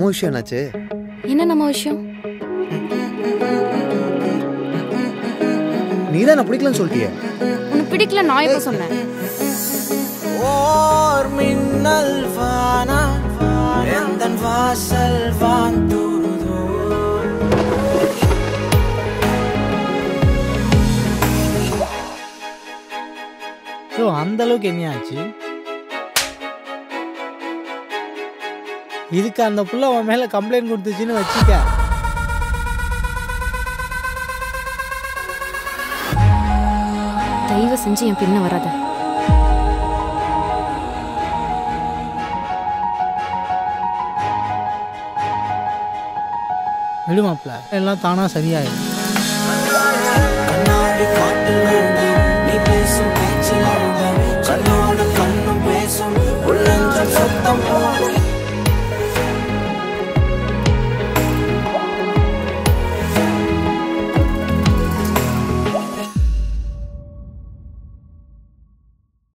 நம்ம விஷயம் என்னாச்சு? என்ன நம்ம விஷயம்? நீதான் நான் பிடிக்கலன்னு சொல்லிட்டியே. உனக்கு பிடிக்கல நான் எப்ப சொன்னேன்? ஓர் மின்னல் வானா எந்தன் வாசல் வாந்துருதோ. ப்ரோ அந்த அளவுக்கு என்ன ஆச்சு? இதுக்கு அந்த புள்ள உன் மேல கம்ப்ளைண்ட் கொடுத்துச்சுன்னு வச்சுக்க. தயவு செஞ்சு என் பின்ன வராத. விடுமாப்ல எல்லாம் தானா சரியாயிடும்.